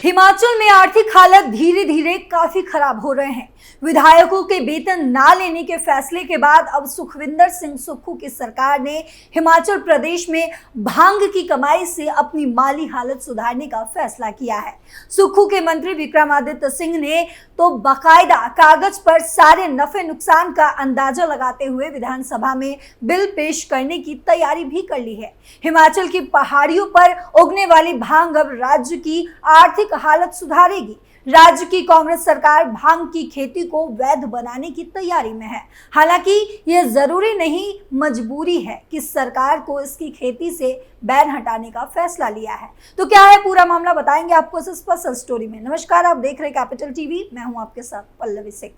हिमाचल में आर्थिक हालत धीरे धीरे काफी खराब हो रहे हैं। विधायकों के वेतन ना लेने के फैसले के बाद अब सुखविंदर सिंह सुक्खू की सरकार ने हिमाचल प्रदेश में भांग की कमाई से अपनी माली हालत सुधारने का फैसला किया है। सुक्खू के मंत्री विक्रमादित्य सिंह ने तो बाकायदा कागज पर सारे नफे नुकसान का अंदाजा लगाते हुए विधानसभा में बिल पेश करने की तैयारी भी कर ली है। हिमाचल की पहाड़ियों पर उगने वाली भांग अब राज्य की आर्थिक हालत सुधारेगी। राज्य की कांग्रेस सरकार भांग की खेती को वैध बनाने की तैयारी में है। हालांकि यह जरूरी नहीं, मजबूरी है कि सरकार को इसकी खेती से बैन हटाने का फैसला लिया है। तो क्या है पूरा मामला, बताएंगे आपको इस स्पेशल स्टोरी में। नमस्कार, आप देख रहे हैं कैपिटल टीवी, मैं हूं आपके साथ पल्लवी सिंह।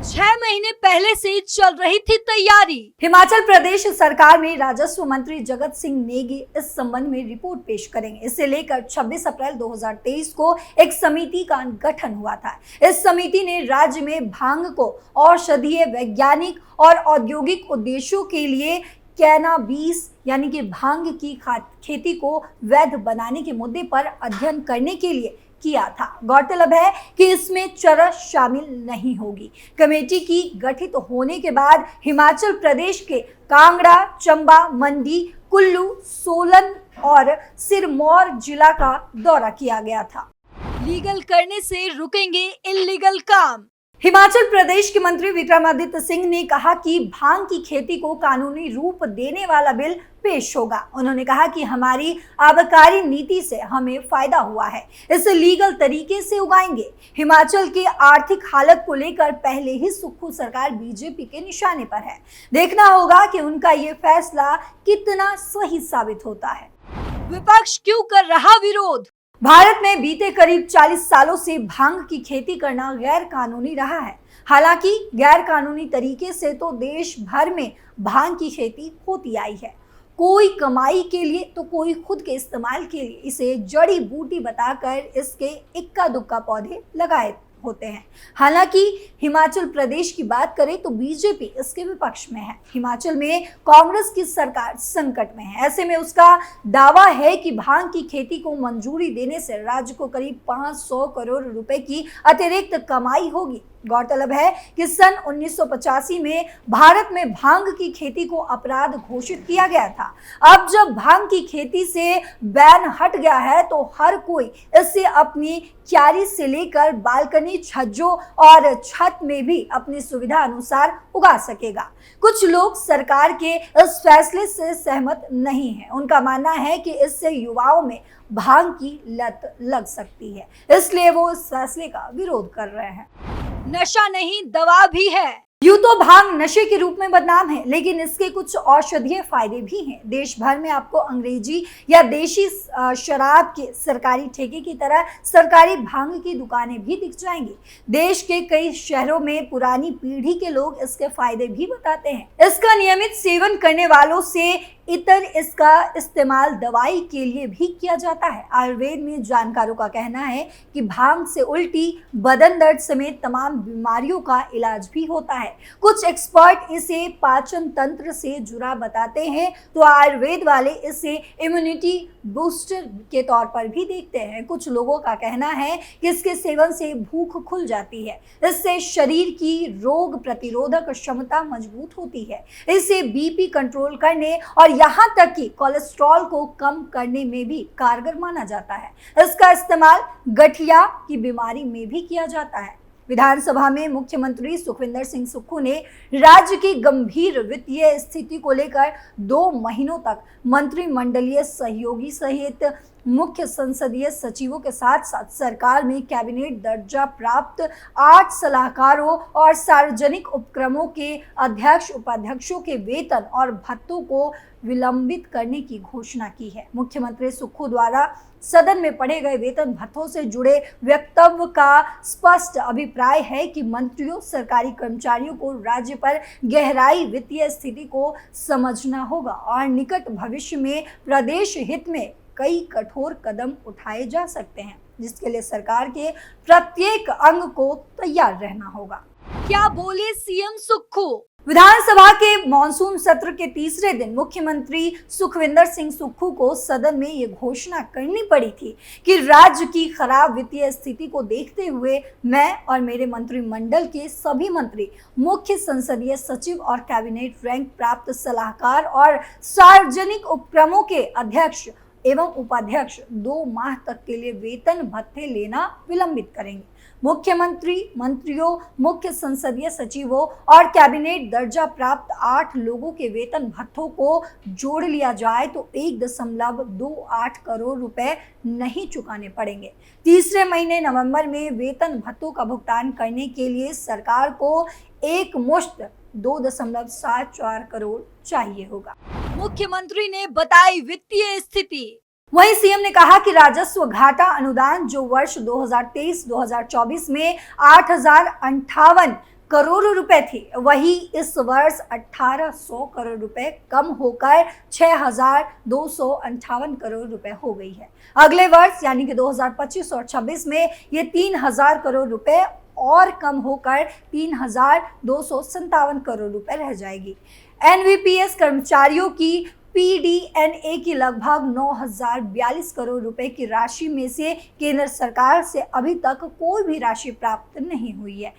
6 महीने पहले से चल रही थी तैयारी। हिमाचल प्रदेश सरकार में राजस्व मंत्री जगत सिंह नेगी इस संबंध में रिपोर्ट पेश करेंगे। इसे लेकर 26 अप्रैल 2023 को एक समिति का गठन हुआ था। इस समिति ने राज्य में भांग को औषधीय, वैज्ञानिक और औद्योगिक उद्देश्यों के लिए कैनाबीस यानी कि भांग की खेती को वैध बनाने के मुद्दे पर अध्ययन करने के लिए किया था। गौरतलब है कि इसमें चरस शामिल नहीं होगी। कमेटी की गठित होने के बाद हिमाचल प्रदेश के कांगड़ा, चंबा, मंडी, कुल्लू, सोलन और सिरमौर जिला का दौरा किया गया था। लीगल करने से रुकेंगे इल्लीगल काम। हिमाचल प्रदेश के मंत्री विक्रमादित्य सिंह ने कहा कि भांग की खेती को कानूनी रूप देने वाला बिल पेश होगा। उन्होंने कहा कि हमारी आबकारी नीति से हमें फायदा हुआ है, इसे लीगल तरीके से उगाएंगे। हिमाचल की आर्थिक हालत को लेकर पहले ही सुक्खू सरकार बीजेपी के निशाने पर है। देखना होगा कि उनका ये फैसला कितना सही साबित होता है। विपक्ष क्यों कर रहा विरोध? भारत में बीते करीब 40 सालों से भांग की खेती करना गैर कानूनी रहा है। हालांकि गैर कानूनी तरीके से तो देश भर में भांग की खेती होती आई है। कोई कमाई के लिए तो कोई खुद के इस्तेमाल के लिए इसे जड़ी बूटी बताकर इसके इक्का दुक्का पौधे लगाए होते हैं। हालांकि हिमाचल प्रदेश की बात करें तो बीजेपी इसके विपक्ष में है। हिमाचल में कांग्रेस की सरकार संकट में है। ऐसे में उसका दावा है कि भांग की खेती को मंजूरी देने से राज्य को करीब 500 करोड़ रुपए की अतिरिक्त कमाई होगी। गौरतलब है कि सन 1985 में भारत में भांग की खेती को अपराध घोषित किया गया था। अब जब भांग की खेती से बैन हट गया है तो हर कोई इसे अपनी क्यारी से लेकर बालकनी, छज्जों और छत में भी अपनी सुविधा अनुसार उगा सकेगा। कुछ लोग सरकार के इस फैसले से सहमत नहीं हैं। उनका मानना है कि इससे युवाओं में भांग की लत लग सकती है, इसलिए वो इस फैसले का विरोध कर रहे हैं। नशा नहीं, दवा भी है। यूं तो भांग नशे के रूप में बदनाम है, लेकिन इसके कुछ औषधीय फायदे भी हैं। देश भर में आपको अंग्रेजी या देशी शराब के सरकारी ठेके की तरह सरकारी भांग की दुकानें भी दिख जाएंगी। देश के कई शहरों में पुरानी पीढ़ी के लोग इसके फायदे भी बताते हैं। इसका नियमित सेवन करने वालों से इतर इसका इस्तेमाल दवाई के लिए भी किया जाता है। आयुर्वेद में जानकारों का कहना है कि भांग से उल्टी, बदन दर्द समेत तमाम बीमारियों का इलाज भी होता है। कुछ एक्सपर्ट इसे पाचन तंत्र से जुड़ा बताते हैं, तो आयुर्वेद वाले इसे इम्यूनिटी बूस्टर के तौर पर भी देखते हैं। कुछ लोगों का कहना है कि इसके सेवन से भूख खुल जाती है, इससे शरीर की रोग प्रतिरोधक क्षमता मजबूत होती है, इसे बीपी कंट्रोल करने और यहाँ तक कि कोलेस्ट्रॉल को कम करने में भी कारगर माना जाता है। इसका इस्तेमाल गठिया की बीमारी में भी किया जाता है। विधानसभा में मुख्यमंत्री सुखविंदर सिंह सुक्खू ने राज्य की गंभीर वित्तीय स्थिति को लेकर 2 महीनों तक मंत्रिमंडलीय सहयोगी सहित मुख्य संसदीय सचिवों के साथ साथ सरकार में कैबिनेट दर्जा प्राप्त 8 सलाहकारों और सार्वजनिक उपक्रमों के अध्यक्ष, उपाध्यक्षों के वेतन और भत्तों को विलंबित करने की घोषणा की है। मुख्यमंत्री सुक्खू द्वारा सदन में पढ़े गए वेतन भत्तों से जुड़े वक्तव्य का स्पष्ट अभिप्राय है कि मंत्रियों, सरकारी कर्मचारियों को राज्य पर गहराई वित्तीय स्थिति को समझना होगा और निकट भविष्य में प्रदेश हित में कई कठोर कदम उठाए जा सकते हैं, जिसके लिए सरकार के प्रत्येक अंग को तैयार रहना होगा। क्या बोले सीएम सुक्खू? विधानसभा के मॉनसून सत्र के तीसरे दिन मुख्यमंत्री सुखविंदर सिंह सुक्खू को सदन में ये घोषणा करनी पड़ी थी कि राज्य की खराब वित्तीय स्थिति को देखते हुए मैं और मेरे मंत्रिमंडल के सभी मंत्री, मुख्य संसदीय सचिव और कैबिनेट रैंक प्राप्त सलाहकार और सार्वजनिक उपक्रमों के अध्यक्ष एवं उपाध्यक्ष 2 माह तक के लिए वेतन भत्ते लेना विलंबित करेंगे। मुख्यमंत्री, मंत्रियों, मुख्य संसदीय सचिवों और कैबिनेट दर्जा प्राप्त 8 लोगों के वेतन भत्तों को जोड़ लिया जाए तो 1.28 करोड़ रुपए नहीं चुकाने पड़ेंगे। तीसरे महीने नवंबर में वेतन भत्तों का भुगतान करने के लिए सरकार को एक मुश्त 2.74 करोड़ चाहिए होगा। मुख्यमंत्री ने बताई वित्तीय स्थिति। वहीं सीएम ने कहा कि राजस्व घाटा अनुदान जो वर्ष 2023-2024 में 8,058 करोड़ रुपए थी, वही इस वर्ष 1,800 करोड़ रुपए कम होकर 6,258 करोड़ रुपए हो गई है। अगले वर्ष यानी कि 2025 और 26 में ये 3,000 करोड़ रुपए और कम होकर 3,257 करोड़ रुपए रह जाएगी। एनवीपीएस कर्मचारियों की पीडीएनए की लगभग 9,042 करोड़ रुपए की राशि में से केंद्र सरकार से अभी तक कोई भी राशि प्राप्त नहीं हुई है।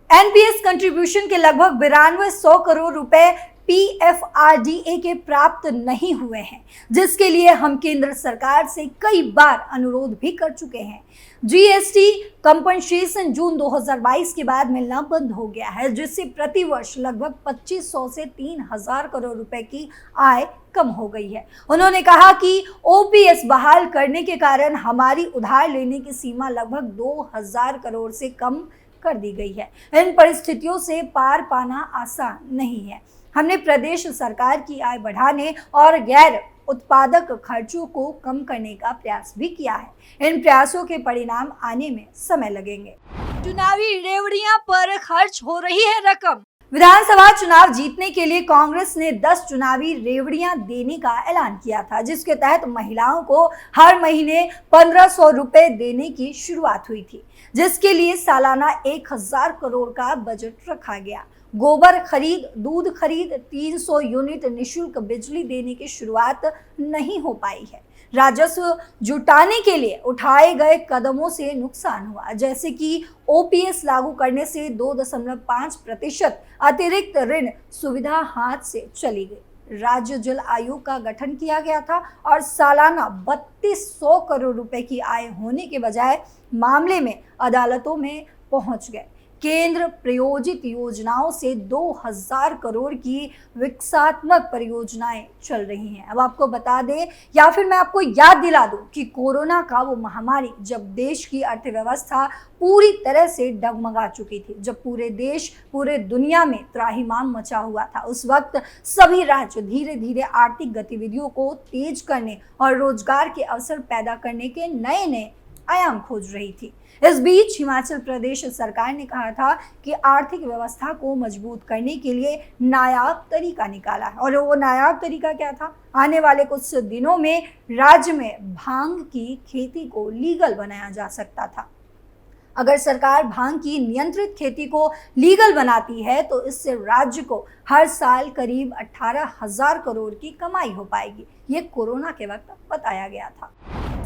एनपीएस कंट्रीब्यूशन के लगभग 9200 करोड़ रुपए पीएफआरडीए के प्राप्त नहीं हुए हैं, जिसके लिए हम केंद्र सरकार से कई बार अनुरोध भी कर चुके हैं। जीएसटी कंपनसेशन जून 2022 के बाद मिलना बंद हो गया है, जिससे प्रति वर्ष लगभग 2,500 से 3,000 करोड़ रुपए की आय कम हो गई है। उन्होंने कहा कि ओपीएस बहाल करने के कारण हमारी उधार लेने की सीमा लगभग 2,000 करोड़ से कम कर दी गई है। इन परिस्थितियों से पार पाना आसान नहीं है। हमने प्रदेश सरकार की आय बढ़ाने और गैर उत्पादक खर्चों को कम करने का प्रयास भी किया है। इन प्रयासों के परिणाम आने में समय लगेंगे। चुनावी रेवड़ियां पर खर्च हो रही है रकम। विधानसभा चुनाव जीतने के लिए कांग्रेस ने 10 चुनावी रेवड़ियां देने का ऐलान किया था, जिसके तहत महिलाओं को हर महीने 1,500 रुपए देने की शुरुआत हुई थी, जिसके लिए सालाना 1,000 करोड़ का बजट रखा गया। गोबर खरीद, दूध खरीद, 300 यूनिट निःशुल्क बिजली देने की शुरुआत नहीं हो पाई है। राजस्व जुटाने के लिए उठाए गए कदमों से नुकसान हुआ, जैसे कि ओपीएस लागू करने से 2.5% अतिरिक्त ऋण सुविधा हाथ से चली गई। राज्य जल आयोग का गठन किया गया था और सालाना 3,200 करोड़ रुपए की आय होने के बजाय मामले में अदालतों में पहुंच गए। केंद्र प्रायोजित योजनाओं से 2,000 करोड़ की विकासात्मक परियोजनाएं चल रही हैं। अब आपको बता दें या फिर मैं आपको याद दिला दूं कि कोरोना का वो महामारी जब देश की अर्थव्यवस्था पूरी तरह से डगमगा चुकी थी, जब पूरे देश, पूरे दुनिया में त्राहिमाम मचा हुआ था, उस वक्त सभी राज्य धीरे धीरे आर्थिक गतिविधियों को तेज करने और रोजगार के अवसर पैदा करने के नए नए आयाम खोज रही थी। इस बीच हिमाचल प्रदेश सरकार ने कहा था कि आर्थिक व्यवस्था को मजबूत करने के लिए नायाब तरीका निकाला है, और वो नायाब तरीका क्या था? आने वाले कुछ दिनों में राज्य में भांग की खेती को लीगल बनाया जा सकता था। अगर सरकार भांग की नियंत्रित खेती को लीगल बनाती है तो इससे राज्य को हर साल करीब 18,000 करोड़ की कमाई हो पाएगी। ये कोरोना के वक्त बताया गया था।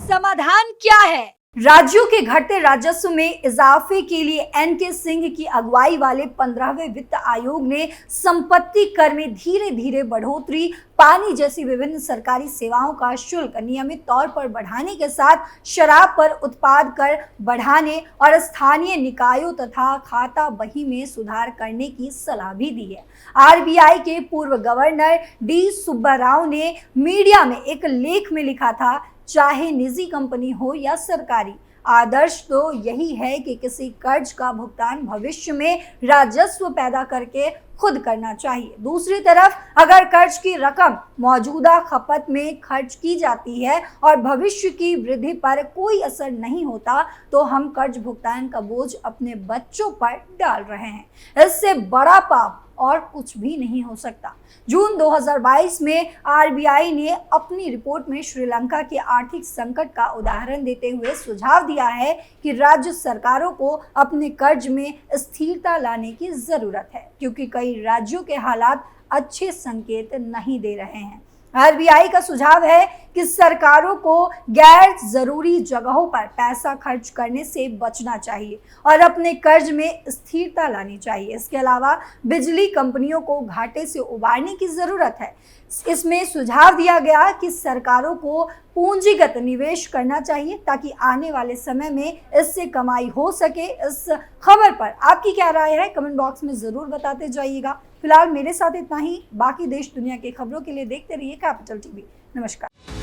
समाधान क्या है? राज्यों के घटते राजस्व में इजाफे के लिए एनके सिंह की अगुवाई वाले 15वें वित्त आयोग ने संपत्ति कर में धीरे धीरे बढ़ोतरी, पानी जैसी विभिन्न सरकारी सेवाओं का शुल्क नियमित तौर पर बढ़ाने के साथ शराब पर उत्पाद कर बढ़ाने और स्थानीय निकायों तथा खाता बही में सुधार करने की सलाह भी दी है। आरबीआई के पूर्व गवर्नर डी सुब्बा राव ने मीडिया में एक लेख में लिखा था, चाहे निजी कंपनी हो या सरकारी, आदर्श तो यही है कि किसी कर्ज का भुगतान भविष्य में राजस्व पैदा करके खुद करना चाहिए। दूसरी तरफ अगर कर्ज की रकम मौजूदा खपत में खर्च की जाती है और भविष्य की वृद्धि पर कोई असर नहीं होता तो हम कर्ज भुगतान का बोझ अपने बच्चों पर डाल रहे हैं। इससे बड़ा पाप और कुछ भी नहीं हो सकता। जून 2022 में आरबीआई ने अपनी रिपोर्ट में श्रीलंका के आर्थिक संकट का उदाहरण देते हुए सुझाव दिया है कि राज्य सरकारों को अपने कर्ज में स्थिरता लाने की जरूरत है, क्योंकि कई राज्यों के हालात अच्छे संकेत नहीं दे रहे हैं। आरबीआई का सुझाव है कि सरकारों को गैर जरूरी जगहों पर पैसा खर्च करने से बचना चाहिए और अपने कर्ज में स्थिरता लानी चाहिए। इसके अलावा बिजली कंपनियों को घाटे से उबारने की जरूरत है। इसमें सुझाव दिया गया कि सरकारों को पूंजीगत निवेश करना चाहिए ताकि आने वाले समय में इससे कमाई हो सके। इस खबर पर आपकी क्या राय है, कमेंट बॉक्स में जरूर बताते जाइएगा। फिलहाल मेरे साथ इतना ही। बाकी देश दुनिया की खबरों के लिए देखते रहिए कैपिटल टीवी। नमस्कार।